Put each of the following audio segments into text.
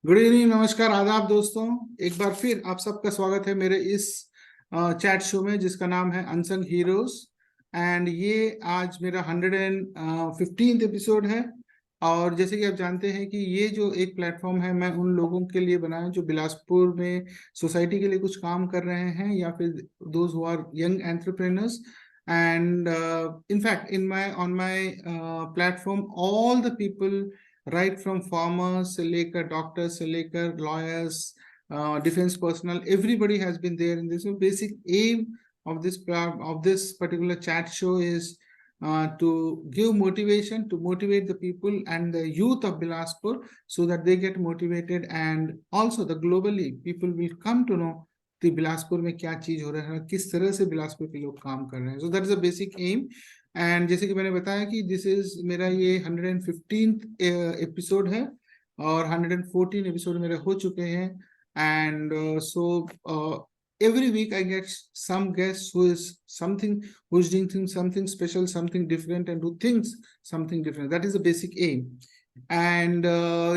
Good evening, नमस्कार, आदाब दोस्तों। एक बार फिर आप सबका स्वागत है मेरे इस चैट शो में जिसका नाम है अनसंग हीरोज। एंड ये आज मेरा 115th एपिसोड है। और जैसे कि आप जानते हैं कि ये जो एक प्लेटफॉर्म है, मैं उन लोगों के लिए बनाया जो बिलासपुर में सोसाइटी के लिए कुछ काम कर रहे हैं, या फिर those who are young entrepreneurs. And in fact, on my platform, all the people, right from farmers से लेकर डॉक्टर्स से लेकर lawyers, defence personnel, everybody has been there in this. So basic aim of this particular chat show is to give motivation, to motivate the people and the youth of Bilaspur so that they get motivated, and also the globally people will come to know कि बिलासपुर में क्या चीज हो रहा है, किस तरह से बिलासपुर के लोग काम कर रहे हैं। So that is a basic aim. And जैसे कि मैंने बताया कि दिस इज मेरा ये 115th एपिसोड है, और 114 एपिसोड मेरे हो चुके हैं। And so every week I get some guest who is doing something special, something different, and who thinks something different. That is the basic aim. And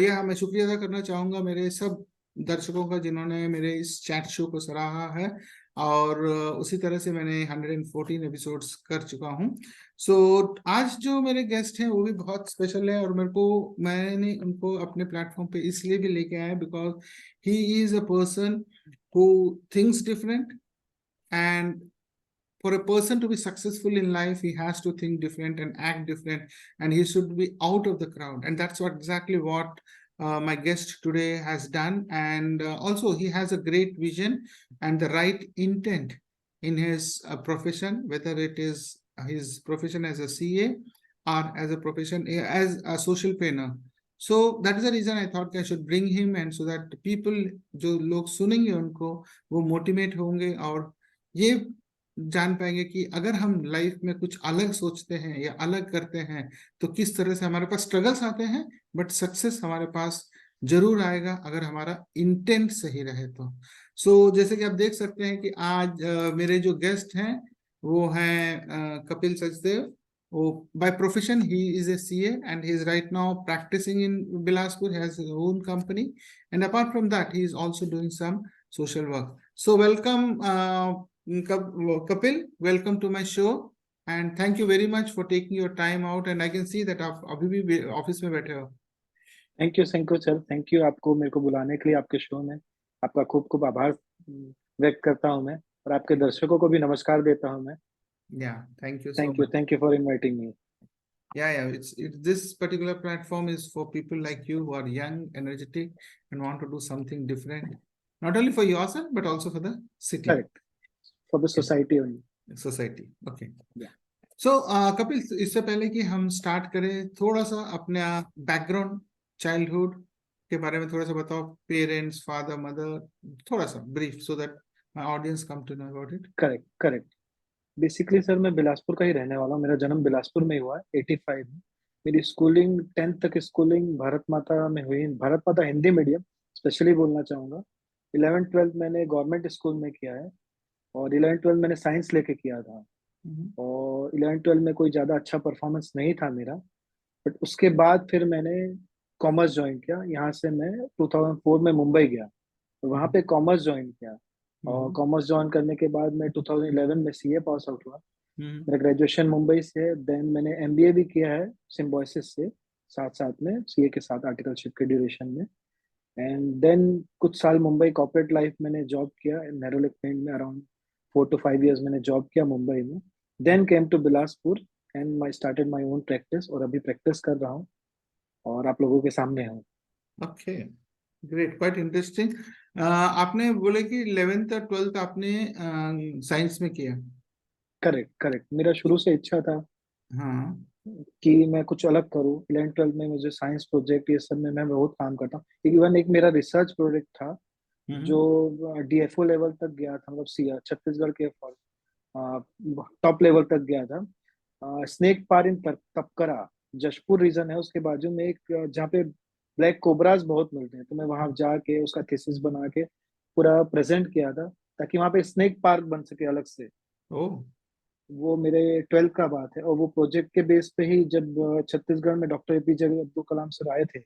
यह मैं शुक्रिया अदा करना चाहूंगा मेरे सब दर्शकों का जिन्होंने मेरे इस चैट शो को सराहा है। और उसी तरह से मैंने 114 एपिसोड्स कर चुका हूं। सो आज जो मेरे गेस्ट हैं वो भी बहुत स्पेशल है, और मैंने उनको अपने प्लेटफॉर्म पे इसलिए भी लेके आया because he is a person who thinks different. And for a person to be successful in life, he has to think different and act different, and he should be out of the crowd. And that's exactly what my guest today has done. And also he has a great vision and the right intent in his profession, whether it is his profession as a CA or as a profession as a social planner. So that is the reason I thought I should bring him, and so that people जो लोग सुनेंगे उनको वो motivate होंगे, और ये जान पाएंगे कि अगर हम लाइफ में कुछ अलग सोचते हैं या अलग करते हैं तो किस तरह से हमारे पास स्ट्रगल्स आते हैं, बट सक्सेस हमारे पास जरूर आएगा अगर हमारा इंटेंट सही रहे तो। सो जैसे कि आप देख सकते हैं कि आज मेरे जो गेस्ट हैं वो हैं कपिल सचदेव। वो by profession he is a CA, and he is right now practising in Bilaspur, has his own company, and apart from that he is also doing some social work. So welcome, Kapil, welcome to my show, and thank you very much for taking your time out. And I can see that आप अभी भी office में बैठे हो। Thank you sir, thank you आपको मेरे को बुलाने के लिए आपके शो में। आपका खूब खूब आभार व्यक्त करता हूं मैं, और आपके दर्शकों को भी नमस्कार देता हूं मैं। Yeah, thank you so much. Thank you for inviting me. Yeah, this particular platform is for people like you who are young, energetic, and want to do something different, not only for yourself but also for the city, correct, for the society only. society. Okay. सो कपिल, इससे पहले कि हम start करें, थोड़ा सा अपने background, childhood के बारे में थोड़ा सा बताओ। पेरेंट्स, फादर, मदर, थोड़ा सा brief, so that my audience come to know about it. Correct correct. Basically sir मैं बिलासपुर का ही रहने वाला हूँ, मेरा जन्म बिलासपुर में ही हुआ है 85 में। मेरी स्कूलिंग 10th तक स्कूलिंग भारत माता में हुई, भारत माता हिंदी मीडियम स्पेशली बोलना चाहूँगा। 11th 12th मैंने गवर्नमेंट स्कूल में किया है, और 11th 12th मैंने साइंस लेके किया था। और 11th 12th में कोई ज़्यादा अच्छा परफॉर्मेंस नहीं था मेरा, बट उसके बाद फिर मैंने कॉमर्स ज्वाइन किया। यहाँ से मैं 2004 में मुंबई गया, तो वहाँ पे कॉमर्स ज्वाइन किया। और कॉमर्स ज्वाइन करने के बाद मैं 2011 में सीए पास आउट हुआ। मेरा ग्रेजुएशन मुंबई से, देन मैंने एमबीए भी किया है सिम्बोसिस से, साथ साथ में सीए के साथ आर्टिकलशिप के ड्यूरेशन में। एंड देन कुछ साल मुंबई कॉर्पोरेट लाइफ मैंने जॉब किया नेरोलेक पेंट में, अराउंड 4 to 5 years मैंने जॉब किया मुंबई में। Then came to Bilaspur and my started my own practice, और अभी प्रैक्टिस कर रहा हूँ और आप लोगों के सामने हूँ। Okay, great, quite interesting. आपने बोले कि 11th और 12th आपने साइंस में किया। करेक्ट करेक्ट, मेरा शुरू से इच्छा था हाँ। कि मैं कुछ अलग करूँ। 11th 12th में मुझे साइंस प्रोजेक्ट ये सब में मैं बहुत काम करता हूँ। इवन एक मेरा रिसर्च प्रोजेक्ट था जो डीएफओ लेवल तक गया था, मतलब छत्तीसगढ़ के टॉप लेवल तक गया था। स्नेक पार इन तपकरा, जशपुर रीजन है, उसके बाजू में एक जहाँ पे ब्लैक कोबराज बहुत मिलते हैं, तो मैं वहां जाके उसका थीसिस बना के पूरा प्रेजेंट किया था, ताकि वहां पे स्नेक पार्क बन सके अलग से। ओह। वो मेरे 12th का बात है। और वो प्रोजेक्ट के बेस पे ही जब छत्तीसगढ़ में doctor APJ Abdul Kalam sir आए थे,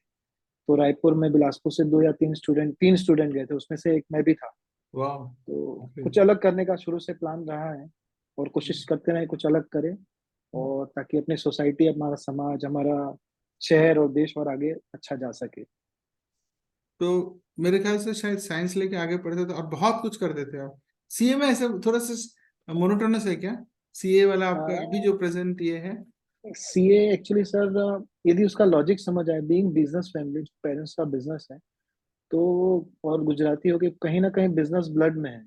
तो रायपुर में बिलासपुर से 2 या 3 स्टूडेंट गए थे, उसमें से एक मैं भी था। वाह। तो ओके। कुछ अलग करने का शुरू से प्लान रहा है, और कोशिश करते रहे कुछ अलग करें, और ताकि अपनी सोसाइटी, हमारा समाज, हमारा शहर और देश और आगे अच्छा जा सके। तो मेरे ख्याल से शायद साइंस लेके आगे पढ़ते थे और बहुत कुछ करते थे आप। सीए में ऐसे थोड़ा सा मोनोटोनस है क्या? सीए वाला आपका अभी जो प्रेजेंट ये है? सीए एक्चुअली सर, यदि उसका लॉजिक समझ आए, बीइंग बिजनेस फैमिली, पेरेंट्स का बिजनेस है, तो और गुजराती हो के कहीं ना कहीं बिजनेस ब्लड में है,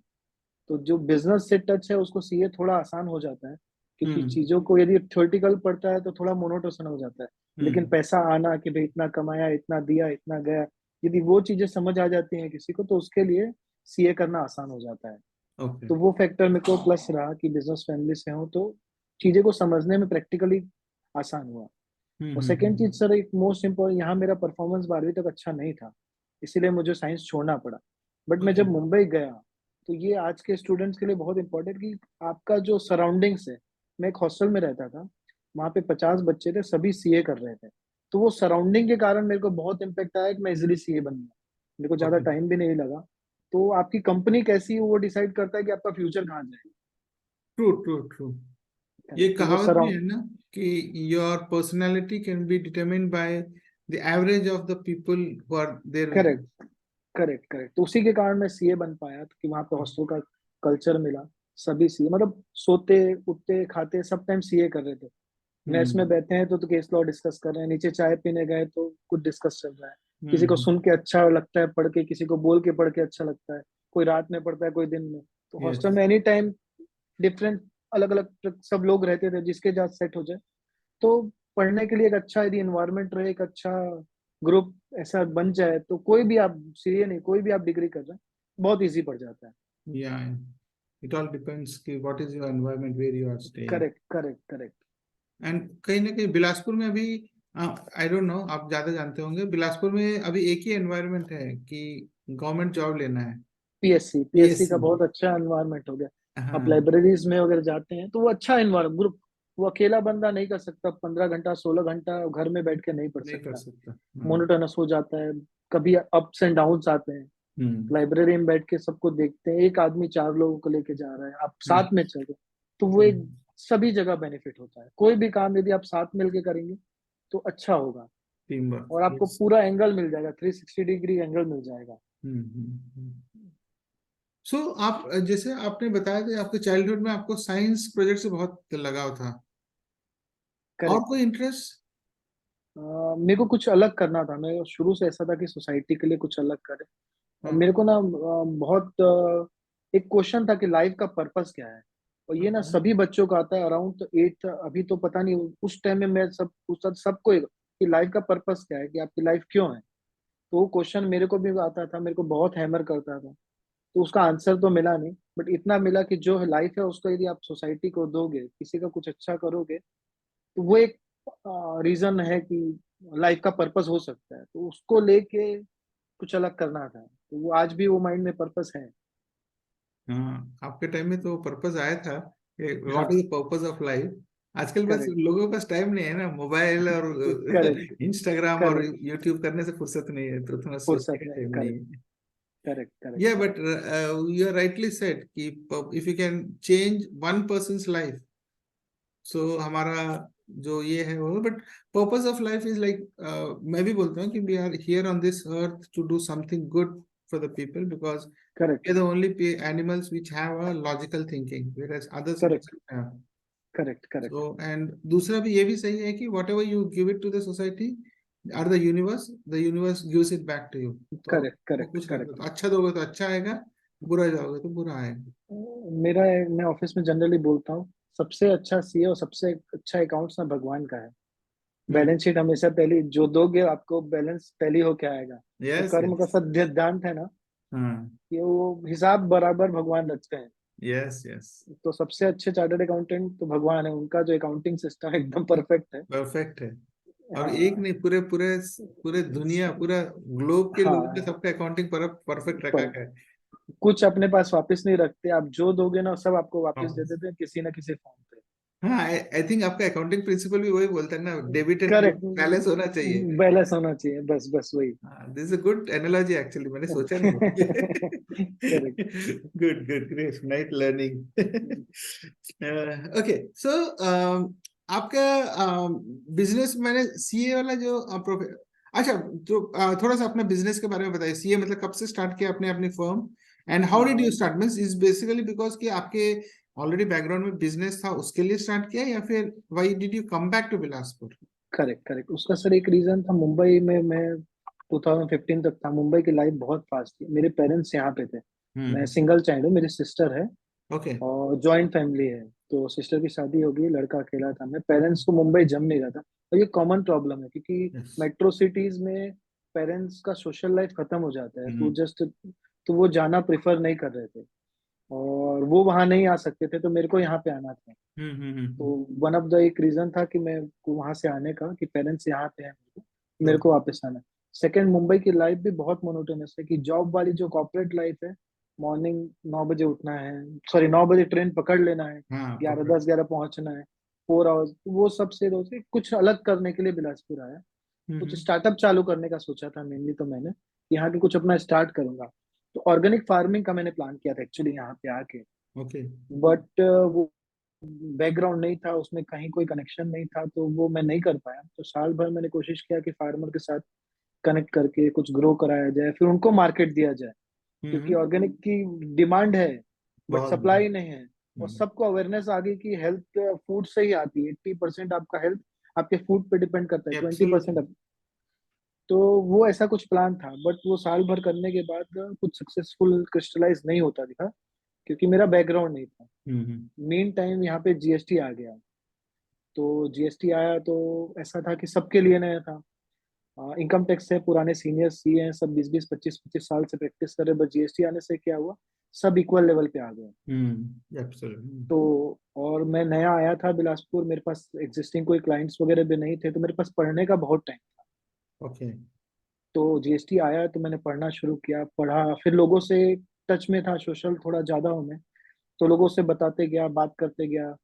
तो जो बिजनेस से टच है उसको सीए थोड़ा आसान हो जाता है, क्योंकि हम्म। चीजों को यदि थ्योरेटिकल पढ़ता है तो थोड़ा मोनोटोन हो जाता है। लेकिन हम्म। पैसा आना, कि भाई इतना कमाया, इतना दिया, इतना गया, यदि वो चीजें समझ आ जाती हैं किसी को, तो उसके लिए सीए करना आसान हो जाता है। ओके। तो वो फैक्टर मेरे को प्लस रहा कि बिजनेस फैमिली से हूँ, तो चीजें को समझने में प्रैक्टिकली आसान हुआ। और सेकेंड चीज सर, एक मोस्ट इम्पोर्टेंट, यहाँ मेरा परफॉर्मेंस 12वीं तक अच्छा नहीं था, इसीलिए मुझे साइंस छोड़ना पड़ा। बट मैं ओके। जब मुंबई गया, तो ये आज के स्टूडेंट्स के लिए बहुत इंपॉर्टेंट कि आपका जो सराउंडिंग्स है, मैं एक हॉस्टल में रहता था, वहाँ पे 50 बच्चे थे, सभी सीए कर रहे थे। तो वो सराउंडिंग के कारण मेरे को बहुत इम्पेक्ट आया कि मैं इजिली सीए बन गया, मेरे को ज्यादा ओके। टाइम भी नहीं लगा। तो आपकी कंपनी कैसी है वो डिसाइड करता है कि आपका फ्यूचर कहाँ जाएगा। True true true. ये तो वो कहावत भी सराउंड है ना कि your personality can be determined by the average of the people who are there with you. Correct, correct, correct. तो उसी के कारण मैं सीए बन पाया, तो कि वहाँ पे हॉस्टल का कल्चर मिला, सभी सीए, मतलब सोते उठते खाते सब टाइम सीए कर रहे थे। मेस में हम्म। बैठे हैं तो केस लॉ डिस्कस कर रहे हैं, नीचे चाय पीने गए तो कुछ डिस्कस चल रहा है। किसी को हम्म। सुन के अच्छा लगता है पढ़ के, किसी को बोल के पढ़ के अच्छा लगता है, कोई रात में पढ़ता है, कोई दिन में। तो यस। हॉस्टल में एनी टाइम डिफरेंट, अलग अलग सब लोग रहते थे, जिसके साथ सेट हो जाए। तो पढ़ने के लिए एक अच्छा यदि इन्वायरमेंट रहे, एक अच्छा ग्रुप ऐसा बन जाए, तो कोई भी आप सीए नहीं, कोई भी आप डिग्री कर रहे हैं, बहुत इजी पड़ जाता है। या इट ऑल डिपेंड्स कि what is your environment where you are staying. Correct, correct, correct. And कहीं ना कहीं बिलासपुर में अभी, आई डोंट नो, आप ज्यादा जानते होंगे, बिलासपुर में अभी एक ही एनवायरनमेंट है कि गवर्नमेंट जॉब लेना है। पीएससी, पीएससी का पीएससी। बहुत अच्छा एनवायरनमेंट हो गया। आप हाँ। लाइब्रेरीज में अगर जाते हैं तो वो अच्छा एनवायरनमेंट, ग्रुप, वो अकेला बंदा नहीं कर सकता, 15 घंटा 16 घंटा घर में बैठ के नहीं पढ़ नहीं कर सकता, सकता। हाँ। मोनोटोनस हो जाता है, कभी अप्स एंड डाउन्स आते हैं। हम्म। लाइब्रेरी में बैठ के सबको देखते हैं, एक आदमी 4 लोगों को लेके जा रहा है, आप साथ में चल रहे, तो वो एक, हम्म। सभी जगह बेनिफिट होता है। कोई भी काम यदि आप साथ मिलके करेंगे तो अच्छा होगा, टीम वर्क, और आपको यस। पूरा एंगल मिल जाएगा, 360 डिग्री एंगल मिल जाएगा। सो आप जैसे आपने बताया कि आपके चाइल्डहुड में आपको साइंस प्रोजेक्ट से बहुत लगाव था, और करेक्ट। कोई इंटरेस्ट? मेरे को कुछ अलग करना था, मैं शुरू से ऐसा था कि सोसाइटी के लिए कुछ अलग करे। और हाँ। मेरे को ना बहुत एक क्वेश्चन था कि लाइफ का पर्पस क्या है। और ये ना ओके। सभी बच्चों का आता है अराउंड तो 8, अभी तो पता नहीं, उस टाइम में मैं सब पूछता था सबको कि लाइफ का पर्पस क्या है, कि आपकी लाइफ क्यों है। तो वो क्वेश्चन मेरे को भी आता था, मेरे को बहुत हैमर करता था। तो उसका आंसर तो मिला नहीं, बट इतना मिला कि जो लाइफ है उसको यदि आप सोसाइटी को दोगे, किसी का कुछ अच्छा करोगे, तो वो एक रीजन है कि लाइफ का पर्पस हो सकता है। तो उसको लेके कुछ अलग करना था, तो वो आज भी वो माइंड में पर्पस है। हाँ, आपके टाइम में तो पर्पस आया था, व्हाट इज हाँ, पर्पस ऑफ लाइफ। आजकल बस करेक्ट, लोगों के पास टाइम नहीं है ना, मोबाइल और करेक्ट, इंस्टाग्राम और करेक्ट। यूट्यूब करने से फुर्सत नहीं है, तो थोड़ा सोचने फुर्सत का नहीं, टाइम नहीं करेक्ट, है। Correct, correct, Yeah, but correct. you rightly said कि if you can change one person's life, so हमारा जो ये है वो, but purpose of life is like, मैं भी बोलता हूँ कि we are here on this earth to do something good for the people, because we correct, are the only animals which have a logical thinking, whereas others correct, doesn't have. Correct, So correct, and दूसरा भी ये भी सही है कि whatever you give it to the society or the universe gives it back to you. तो correct, वो correct, कुछ करता, करेक्ट। तो अच्छा दोगे तो अच्छा आएगा, बुरा जाओगे तो बुरा आएगा। मेरा, मैं ऑफिस में जनरली बोलता हूँ, सबसे अच्छा सीए और सबसे अच्छा अकाउंट्स ना भगवान का है। हम्म। बैलेंस शीट हमेशा पहली जो दोगे, आपको बैलेंस पहली होके आएगा। जो यस कर्म का यस। सिद्धांत है ना, हाँ। कि वो हिसाब बराबर भगवान रखते हैं। Yes yes. तो सबसे अच्छे चार्टर्ड अकाउंटेंट तो भगवान है, उनका जो अकाउंटिंग सिस्टम एकदम परफेक्ट है। परफेक्ट है। और एक हाँ, नहीं, पूरे पूरे पूरे दुनिया, पूरा ग्लोब के लोगों का हाँ। सबका अकाउंटिंग पर परफेक्ट रखा पर है। कुछ अपने पास वापस नहीं रखते, आप जो दोगे ना सब आपको वापस दे हाँ। देते हैं किसी ना किसी फॉर्म पे। हाँ, आई थिंक आपका अकाउंटिंग प्रिंसिपल भी वही बोलता है ना, debit and correct, credit balance होना चाहिए। बैलेंस होना चाहिए, बस बस वही। This is a good analogy actually, मैंने सोचा नहीं। Correct. Good good great, night learning. Okay, so आपका बिजनेस, मैंने सीए वाला जो अच्छा, तो थोड़ा सा अपने बिजनेस के बारे में बताइए। सीए मतलब कब से स्टार्ट किया आपने अपनी firm, and how did you start? Means is basically because कि आपके ऑलरेडी बैकग्राउंड में बिजनेस था, उसके लिए स्टार्ट किया, या फिर why did you come back to Bilaspur? Correct correct, उसका सर एक रीजन था, मुंबई में मैं 2015 तक था। मुंबई की लाइफ बहुत फास्ट थी, मेरे पेरेंट्स यहाँ पे थे। मैं हम्म। सिंगल चाइल्ड हूँ, मेरी सिस्टर है ओके। और जॉइंट फैमिली है। तो सिस्टर की शादी हो गई, लड़का अकेला था मैं, पेरेंट्स को मुंबई जम नहीं रहा था। और ये कॉमन प्रॉब्लम है, क्योंकि यस। मेट्रो सिटीज में पेरेंट्स का सोशल लाइफ खत्म हो जाता है, हम्म तो वो जाना प्रेफर नहीं कर रहे थे, और वो वहां नहीं आ सकते थे, तो मेरे को यहाँ पे आना था। तो हम्म। वन ऑफ द एक रीजन था कि मैं को वहां से आने का, कि पेरेंट्स यहाँ पे हैं, मेरे को ओके। वापस आना है। सेकंड, मुंबई की लाइफ भी बहुत मोनोटोनस है, कि जॉब वाली जो कॉर्पोरेट लाइफ है, मॉर्निंग 9 बजे उठना है, सॉरी 9 बजे ट्रेन पकड़ लेना है, हाँ, ग्यारह पकड़। 10 11 पहुंचना है, 4 आवर्स, वो सबसे रोज कुछ अलग करने के लिए बिलासपुर आया। कुछ हम्म। स्टार्टअप चालू करने का सोचा था मेनली, तो मैंने यहाँ के कुछ अपना स्टार्ट करूंगा। तो ऑर्गेनिक फार्मिंग का मैंने प्लान किया था एक्चुअली यहाँ पे आके। ओके। बट वो बैकग्राउंड नहीं था उसमें, कहीं कोई कनेक्शन नहीं था, तो वो मैं नहीं कर पाया। तो साल भर मैंने कोशिश किया कि फार्मर के साथ कनेक्ट करके कुछ ग्रो कराया जाए, फिर उनको मार्केट दिया जाए, क्योंकि हम्म। ऑर्गेनिक की डिमांड है बट बहुत बहुत। सप्लाई नहीं है। और सबको अवेयरनेस आ गई कि हेल्थ फूड से ही आती है, 80% आपका हेल्थ आपके फूड पे डिपेंड करता है, 20%। एब्सोल्युटली। तो वो ऐसा कुछ प्लान था, बट वो साल भर करने के बाद कुछ सक्सेसफुल क्रिस्टलाइज नहीं होता दिखा, क्योंकि मेरा बैकग्राउंड नहीं था। हम्म। मेन टाइम यहाँ पे जीएसटी आ गया। तो जीएसटी आया तो ऐसा था कि सबके लिए नया था। इनकम टैक्स से पुराने सीनियर सी हैं, सब 20 20 25 25 साल से प्रैक्टिस कर रहे, बट जीएसटी आने से क्या हुआ, सब इक्वल लेवल पे आ गए। एब्सोल्युटली। तो और मैं नया आया था बिलासपुर, मेरे पास एग्जिस्टिंग कोई क्लाइंट्स वगैरह भी नहीं थे, तो मेरे पास पढ़ने का बहुत टाइम था। ओके। तो जीएसटी आया तो मैंने पढ़ना शुरू किया, पढ़ा, फिर लोगों से टच में था, सोशल थोड़ा ज्यादा हूँ मैं, तो लोगों से बताते गया, बात करते गया।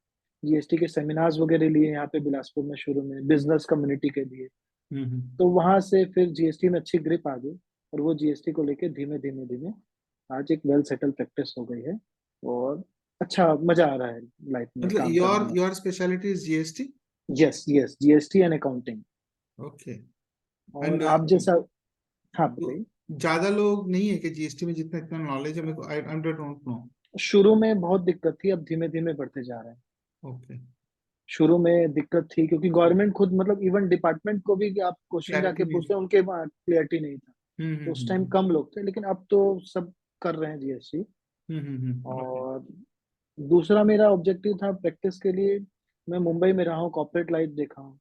जीएसटी के सेमिनार्स वगैरह लिए यहाँ पे बिलासपुर में, शुरू में बिजनेस कम्युनिटी के लिए। हम्म। तो वहां से फिर जीएसटी में अच्छी ग्रिप आ गई, और वो जीएसटी को लेके धीमे धीमे धीमे आज एक वेल सेटल प्रैक्टिस हो गई है। और अच्छा मजा आ रहा है लाइफ में मतलब काम करने योर में। Your speciality is GST? Yes yes, GST and accounting. Okay. और एंड आप जैसा, हाँ बताइए। ज्यादा लोग नहीं है कि जीएसटी में जितना इतना नॉलेज है मेरे को, आई डोंट नो। शुरू में बहुत दिक्कत थी, अब धीमे धीमे बढ़ते जा रहे हैं। ओके। शुरू में दिक्कत थी, क्योंकि गवर्नमेंट खुद, मतलब इवन डिपार्टमेंट को भी, कि आप क्वेश्चन क्लैरिटी जाके नहीं। पूछते हैं, उनके क्लियरिटी नहीं था। तो उस टाइम हम्म। कम लोग थे, लेकिन अब तो सब कर रहे हैं जीएसटी। ओके। और दूसरा मेरा ऑब्जेक्टिव था प्रैक्टिस के लिए, मैं मुंबई में रहा हूँ, कॉर्पोरेट लाइफ देखा हूँ,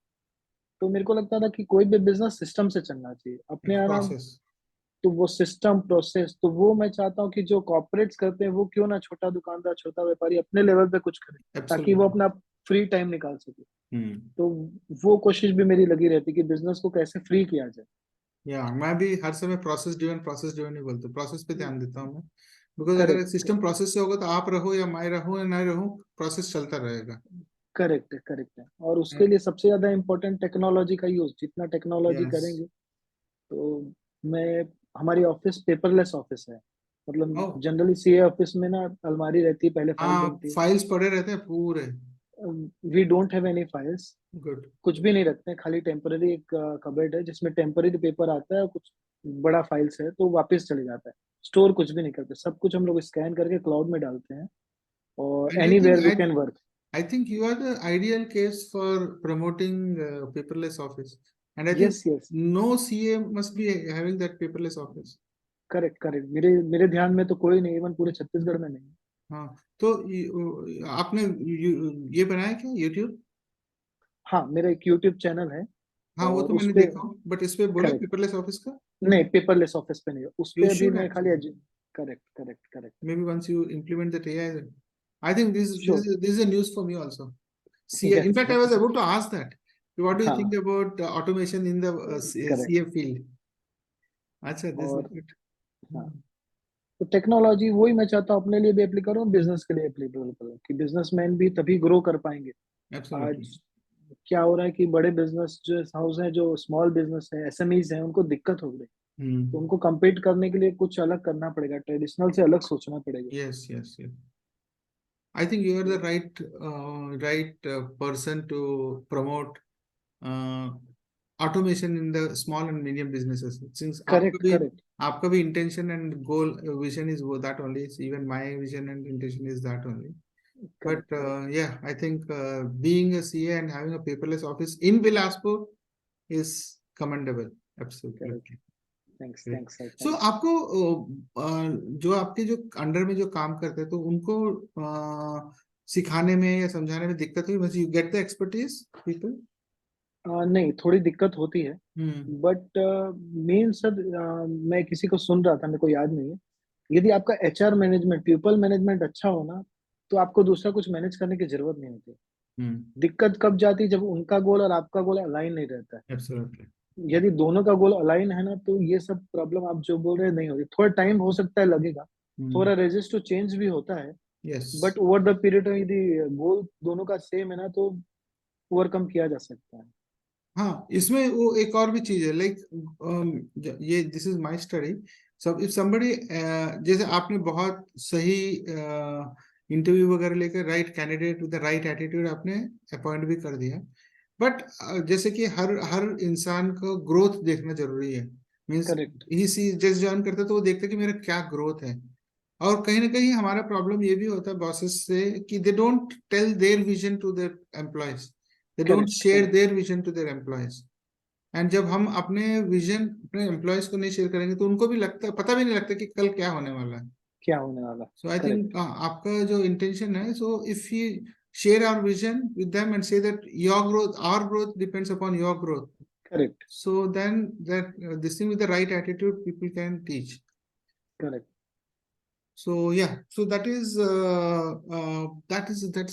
तो मेरे को लगता था कि कोई भी बिजनेस सिस्टम से चलना चाहिए अपने एक आराम। प्रोसेस। तो वो सिस्टम प्रोसेस, तो वो मैं चाहता हूँ कि जो कॉर्पोरेट्स करते हैं, वो क्यों ना छोटा दुकानदार, छोटा व्यापारी अपने लेवल पे कुछ करे, ताकि वो एब्सोल्युटली। अपना फ्री टाइम निकाल सके। हम्म। तो वो कोशिश भी मेरी लगी रहती कि बिजनेस को कैसे फ्री किया जाए। या मैं भी हर समय प्रोसेस ड्रिवन ही बोलते, प्रोसेस पे ध्यान देता हूँ मैं। बिकॉज अगर करेक्ट सिस्टम प्रोसेस से होगा तो आप रहो या मैं रहूँ या ना रहूँ, प्रोसेस चलता रहेगा। करेक्ट है, करेक्ट है। और उसके लिए सबसे ज्यादा इम्पोर्टेंट टेक्नोलॉजी का यूज, जितना टेक्नोलॉजी यस। करेंगे। तो मैं, हमारी ऑफिस पेपरलेस ऑफिस है, ओ। मतलब जनरली सीए ऑफिस में ना अलमारी रहती है, पहले फाइल हाँ, बनती है। फाइल्स पड़े रहते हैं पूरे। We don't have any files, good. कुछ भी नहीं रखते हैं, खाली टेम्पररी एक कबर्ड है जिसमें टेम्पररी पेपर आता है, और कुछ बड़ा फाइल्स है तो वापस चले जाता है। स्टोर कुछ भी नहीं करते, सब कुछ हम लोग स्कैन करके क्लाउड में डालते हैं, और and I any think where we can work. I think you are the ideal case for promoting paperless office, and I think yes yes, no CA must be having that paperless office. Correct correct, मेरे मेरे ध्यान में तो कोई नहीं, even पूरे छत्तीसगढ़ में नहीं। हाँ, तो आपने ये बनाया क्या YouTube? हाँ, मेरा एक यूट्यूब चैनल है, हाँ, वो और तो उस मैंने पे, देखा हूँ, बट इस पे बोला करेक्ट, पेपरलेस ऑफिस का। नहीं पेपरलेस ऑफिस पे नहीं, उस You पे अभी should मैं खाली actually. Correct correct correct. Maybe once you implement that AI, I think sure. this is a news for me also. CA. In yes fact, I was yes, about to ask that. What do you think हाँ about automation in the correct. CA field? अच्छा, this is और good. हाँ, तो technology वही मैं चाहता हूँ अपने लिए भी एप्लीकेबल करूँ, बिजनेस के लिए एप्लीकेबल करूँ, कि बिजनेसमैन भी तभी ग्रो कर पाएंगे एब्सोल्युटली। आज क्या हो रहा है कि बड़े बिजनेस जो हाउस हैं, जो स्मॉल बिजनेस है, एसएमईज हैं, उनको दिक्कत हो गई। तो हम्म। उनको compete करने के लिए कुछ अलग करना पड़ेगा, ट्रेडिशनल से अलग सोचना पड़ेगा। Yes yes yes. I think you are the right person to promote uh, automation in the small and medium businesses. Since correct correct आपका भी intention and goal vision is that only. Even my vision and intention is that only. But correct correct yeah, I think being a CA and having a paperless office in Bilaspur is commendable. Correct. Absolutely. Thanks Great. Thanks sir, So thanks. आपको जो आपके जो under में जो काम करते हैं तो उनको सिखाने में या समझाने में दिक्कत हुई? मतलब you get the expertise people? नहीं, थोड़ी दिक्कत होती है। हम्म। बट मेन सर, मैं किसी को सुन रहा था, मेरे को याद नहीं है। यदि आपका एचआर मैनेजमेंट, पीपल मैनेजमेंट अच्छा हो ना, तो आपको दूसरा कुछ मैनेज करने की जरूरत नहीं होती। हम्म। दिक्कत कब जाती है? जब उनका गोल और आपका गोल अलाइन नहीं रहता है। एब्सोल्युटली। यदि दोनों का गोल अलाइन है ना, तो ये सब प्रॉब्लम आप जो बोल रहे हैं नहीं होगी। थोड़ा टाइम हो सकता है, लगेगा। हम्म। थोड़ा रेजिस्ट टू चेंज भी होता है। Yes. But over the period में यदि गोल दोनों का सेम है ना, तो ओवरकम किया जा सकता है। हाँ, इसमें वो एक और भी चीज है लाइक ये दिस इज माय स्टडी। सब इफ समबडी जैसे आपने बहुत सही इंटरव्यू वगैरह लेकर right candidate with the right attitude आपने अपॉइंट भी कर दिया। बट जैसे कि हर हर इंसान को ग्रोथ देखना जरूरी है। मीन्स करेक्ट ही सी जैसे ज्वाइन करता है तो वो देखता है कि मेरा क्या ग्रोथ है। और कहीं ना कहीं हमारा प्रॉब्लम ये भी होता है बॉसेस से कि they don't tell their vision to their employees. They don't correct share correct their vision to their employees. And जब हम अपने विजन अपने एम्प्लॉयज को नहीं शेयर करेंगे तो उनको भी लगता पता भी नहीं लगता कि कल क्या होने वाला है। क्या होने वाला। सो आई करेक्ट थिंक आपका जो इंटेंशन है, so if you share our vision with them and say that your growth our growth depends upon your growth, correct so then that this thing with the right attitude people can teach. Correct. So yeah, so that's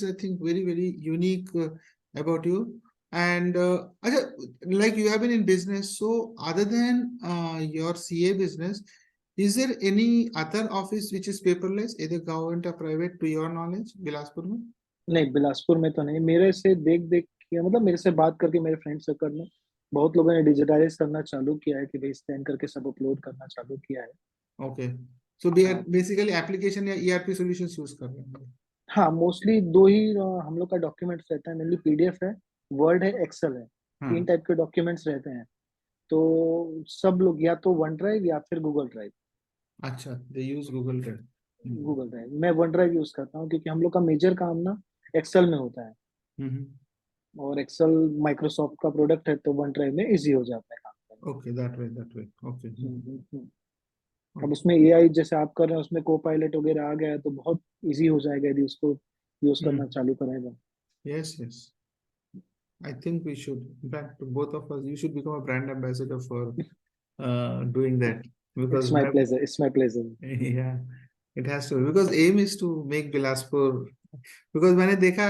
I think very very unique about you. And acha, like you have been in business, so other than your CA business, is there any other office which is paperless, either government or private, to your knowledge, Bilaspur में? नहीं, बिलासपुर में तो नहीं। मेरे से देख देख के, मतलब मेरे से बात करके मेरे फ्रेंड सर्कल में बहुत लोगों ने डिजिटाइज करना चालू किया है, कि भाई स्कैन करके सब अपलोड करना चालू किया है। Okay, so we are हाँ। basically application या ERP solutions use कर रहे हैं? हाँ, मोस्टली दो ही हम लोग का डॉक्यूमेंट्स रहता है। मेनली पीडीएफ है, वर्ड है, एक्सेल है। तीन हाँ। टाइप के डॉक्यूमेंट्स रहते हैं। तो सब लोग या तो वन ड्राइव या फिर गूगल ड्राइव। अच्छा, they use Google Drive. Google drive, मैं वन ड्राइव यूज करता हूँ, क्योंकि हम लोग का मेजर काम ना एक्सेल में होता है। हम्म। और एक्सेल माइक्रोसॉफ्ट का प्रोडक्ट है, तो वन ड्राइव में इजी हो जाता है काम करना। Okay, that way. Okay. अब Okay. उसमें एआई जैसे आप कर रहे हैं, उसमें को पायलट वगैरह आ गया है, तो बहुत इजी हो जाएगा यदि उसको यूज करना Hmm. चालू करेगा। Yes, yes. I think we should, in fact, both of us, you should become a brand ambassador for doing that it's because my pleasure, it's my pleasure. yeah, it has to because aim is to make Bilaspur because मैंने देखा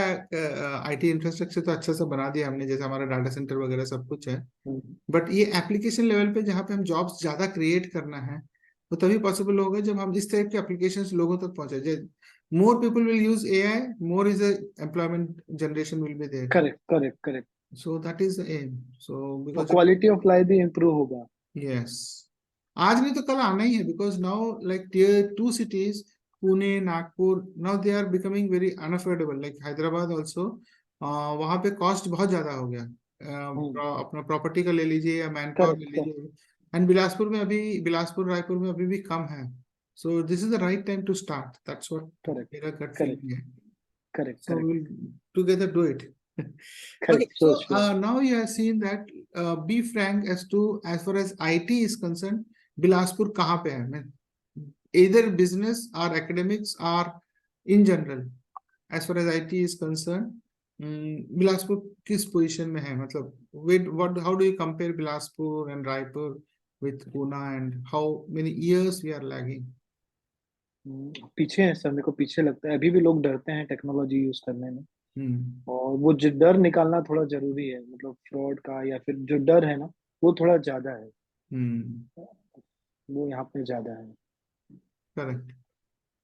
IT infrastructure तो अच्छा सा बना दिया हमने, जैसे हमारा डाटा सेंटर वगैरह सब कुछ है। बट ये एप्लीकेशन लेवल पे जहाँ पे हम जॉब्स ज्यादा क्रिएट करना है वो तभी पॉसिबल होगा जब हम इस टाइप के एप्लीकेशंस लोगों तक पहुंचे। More people will use AI, more is employment generation will be there. Correct correct correct. So that is the aim. So और because क्वालिटी ऑफ लाइफ भी इम्प्रूव होगा। yes, आज नहीं तो कल आना ही है because now like tier 2 cities, Pune, Nagpur, now they are becoming very unaffordable. Like Hyderabad also, वहाँ पे कॉस्ट बहुत ज्यादा हो गया। अपना प्रॉपर्टी का ले लीजिए या मैन पावर ले करेक्ट लीजिए। एंड बिलासपुर में अभी, बिलासपुर रायपुर में अभी भी कम है। So this is the right time to start, that's what correct मेरा गट करेक्ट फीलिंग है। Correct So correct we'll together do it. Okay, करेक्ट। Sure so sure. now you have seen that be frank as to as far as IT is concerned, Bilaspur कहाँ पे है? मैं either business or academics or in general, as far as IT is concerned, Bilaspur किस position में है? मतलब with what how do you compare Bilaspur and Raipur with Pune and how many years we are lagging? पीछे है sir, मेरे को पीछे लगता है। अभी भी लोग डरते हैं टेक्नोलॉजी यूज करने में। हम्म। और वो जो डर निकालना थोड़ा जरूरी है, मतलब फ्रॉड का, या फिर जो डर है ना, वो थोड़ा ज्यादा है। हम्म। वो यहाँ पे ज्यादा है। Correct.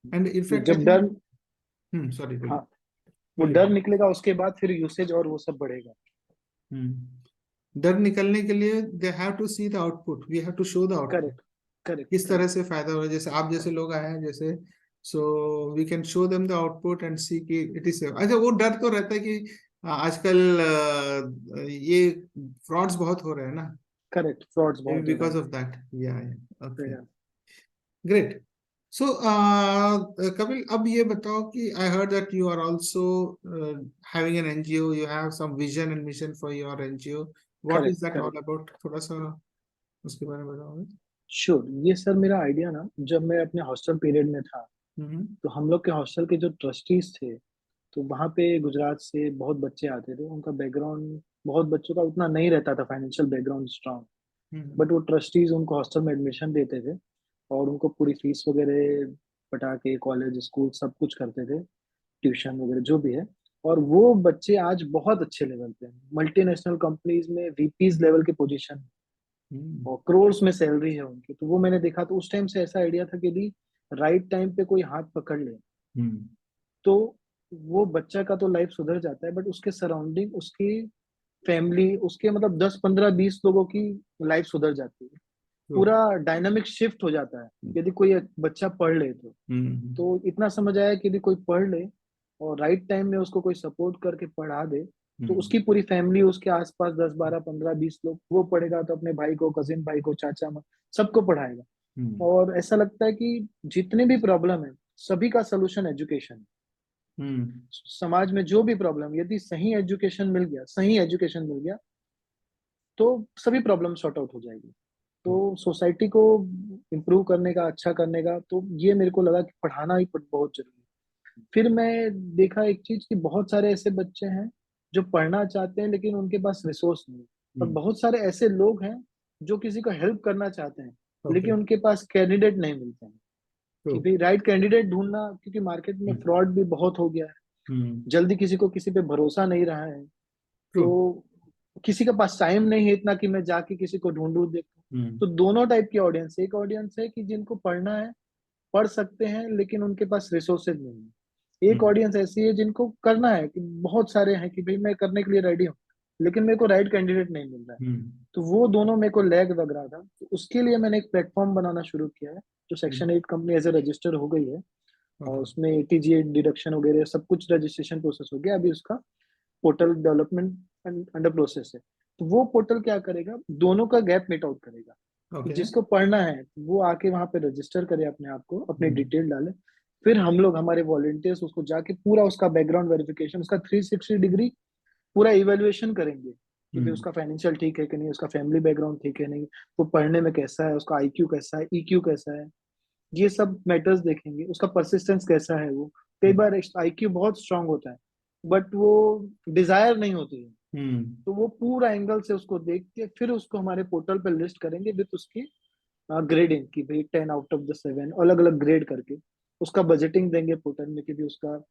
And in ये fact, I जब think, डर, sorry, हाँ, वो डर निकलेगा, उसके बाद फिर यूसेज और वो सब बढ़ेगा। डर निकलने के लिए they have to see the output, we have to show the output, correct correct किस तरह करेक्ट। से फायदा हो रहा है। जैसे आप जैसे लोग आए हैं जैसे, so we can show them the output and see कि इट इज। अच्छा, वो डर तो रहता है कि आजकल ये फ्रॉड्स बहुत हो रहे हैं ना, करेक्ट, फ्रॉड्स बहुत हो रहे बिकॉज हैं। Of that. Yeah okay, Yeah. Great. So Kapil, अब ये बताओ कि I heard that you are also having an NGO, you have some vision and mission for your NGO, what is correct that all correct. About? थोड़ा सा उसके बारे में बताओगे? श्योर, ये सर मेरा आइडिया ना, जब मैं अपने हॉस्टल पीरियड में था, हम्म। तो हम लोग के हॉस्टल के जो ट्रस्टीज थे, तो वहाँ पे गुजरात से बहुत बच्चे आते थे। उनका बैकग्राउंड, बहुत बच्चों का उतना नहीं रहता था financial background strong, hmm. But वो ट्रस्टीज उनको हॉस्टल में एडमिशन देते थे और उनको पूरी फीस वगैरह पटा के कॉलेज स्कूल सब कुछ करते थे, ट्यूशन वगैरह जो भी है। और वो बच्चे आज बहुत अच्छे लेवल पे हैं, मल्टीनेशनल कंपनीज में वीपीज लेवल के पोजीशन, हम्म। और करोड़्स में सैलरी है उनकी। तो वो मैंने देखा, तो उस टाइम से ऐसा आइडिया था कि यदि राइट टाइम पे कोई हाथ पकड़ ले, हम्म। तो वो बच्चा का तो लाइफ सुधर जाता है, बट उसके सराउंडिंग, उसकी फैमिली, उसके मतलब 10 15 20 लोगों की लाइफ सुधर जाती है। तो पूरा डायनामिक शिफ्ट हो जाता है यदि कोई एक बच्चा पढ़ ले तो। हम्म। तो इतना समझ आया कि यदि कोई पढ़ ले और राइट टाइम में उसको कोई सपोर्ट करके पढ़ा दे, तो हम्म। उसकी पूरी फैमिली, उसके आसपास 10 12 15 20 लोग, वो पढ़ेगा तो अपने भाई को, कजिन भाई को, चाचा सबको पढ़ाएगा। हम्म। और ऐसा लगता है कि जितने भी प्रॉब्लम है, सभी का सोल्यूशन एजुकेशन। हम्म। समाज में जो भी प्रॉब्लम, यदि सही एजुकेशन मिल गया, सही एजुकेशन मिल गया, तो सभी प्रॉब्लम सॉर्ट आउट हो जाएगी। तो तो सोसाइटी को इम्प्रूव करने का, अच्छा करने का, तो ये मेरे को लगा कि पढ़ाना ही बहुत जरूरी है। फिर मैं देखा एक चीज कि बहुत सारे ऐसे बच्चे हैं जो पढ़ना चाहते हैं, लेकिन उनके पास रिसोर्स नहीं है। और हम्म। बहुत सारे ऐसे लोग हैं जो किसी को हेल्प करना चाहते हैं, ओके। लेकिन उनके पास कैंडिडेट नहीं मिलते हैं। तो कि भाई राइट कैंडिडेट ढूंढना, क्योंकि मार्केट में फ्रॉड भी बहुत हो गया है, हम्म। जल्दी किसी को किसी पे भरोसा नहीं रहा है। ट्रू। तो किसी के पास टाइम नहीं है इतना कि मैं जाके किसी को ढूंढूं देखूं। हम्म। तो दोनों टाइप की ऑडियंस है। एक ऑडियंस है कि जिनको पढ़ना है, पढ़ सकते हैं, लेकिन उनके पास रिसोर्सेज नहीं है। एक हम्म। ऑडियंस ऐसी है जिनको करना है, कि बहुत सारे हैं कि भाई मैं करने के लिए रेडी हूँ, लेकिन मेरे को राइट कैंडिडेट नहीं मिल रहा है। हम्म। तो वो दोनों मेरे को लैग लग रहा था। तो उसके लिए मैंने एक प्लेटफॉर्म बनाना शुरू किया है, जो section 8 company as a register हो गई है। और ओके। उसमें एटीजीए डिडक्शन वगैरह सब कुछ रजिस्ट्रेशन प्रोसेस हो गया। अभी उसका पोर्टल डेवलपमेंट अंडर प्रोसेस है। तो वो पोर्टल क्या करेगा, दोनों का गैप मिट आउट करेगा। कि ओके। जिसको पढ़ना है वो आके वहां पे रजिस्टर करे अपने आप को, अपनी हम्म। डिटेल डाले। फिर हम लोग, हमारे वॉलंटियर्स, उसको जाके पूरा उसका बैकग्राउंड वेरिफिकेशन, उसका 360 डिग्री पूरा इवेल्युएशन करेंगे कि भाई हम्म। उसका फाइनेंशियल ठीक है कि नहीं, उसका फैमिली बैकग्राउंड ठीक है नहीं, वो पढ़ने में कैसा है, उसका आईक्यू कैसा है, ईक्यू कैसा है, ये सब मैटर्स देखेंगे। उसका परसिस्टेंस कैसा है। वो कई हम्म। बार आईक्यू बहुत स्ट्रांग होता है, बट वो डिजायर नहीं होती है। हम्म। तो वो पूरा एंगल से उसको देख के फिर उसको हमारे पोर्टल पे लिस्ट करेंगे विद उसकी ग्रेडिंग, की भाई 10 आउट ऑफ द 7 अलग अलग ग्रेड करके। उसका बजटिंग देंगे पोर्टल में कि भी उसका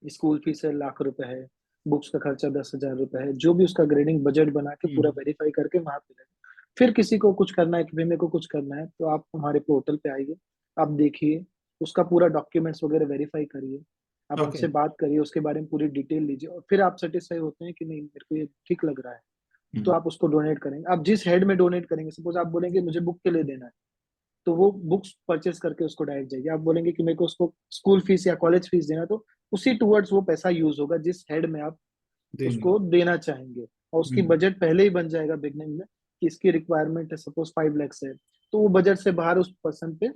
स्कूल फीस है लाख रुपए है, बुक्स का खर्चा 10,000 रुपए है, जो भी उसका ग्रेडिंग बजट बना के पूरा हम्म। वेरीफाई करके वहां पे लगे। फिर किसी को कुछ करना है कि भाई मेरे को कुछ करना है, तो आप हमारे पोर्टल पे आइए, आप देखिए, उसका पूरा डॉक्यूमेंट्स वगैरह वेरीफाई करिए, आप ओके। हमसे बात करिए, उसके बारे में पूरी डिटेल लीजिए, और फिर आप सेटिस्फाई होते हैं कि नहीं मेरे को ये ठीक लग रहा है, तो हम्म। आप उसको डोनेट करेंगे। आप जिस हेड में डोनेट करेंगे, सपोज आप बोलेंगे मुझे बुक के लिए देना है, तो वो बुक्स परचेस करके उसको डायरेक्ट जाएगी। आप बोलेंगे कि मेरे को उसको स्कूल फीस या कॉलेज फीस देना, तो उसी टूवर्ड्स वो पैसा यूज होगा जिस हेड में आप देंगे। उसको देना चाहेंगे। और उसकी हम्म। बजट पहले ही बन जाएगा बिगनिंग में, कि इसकी रिक्वायरमेंट है सपोज 5 lakhs है, तो वो बजट से बाहर उस पर्सन पे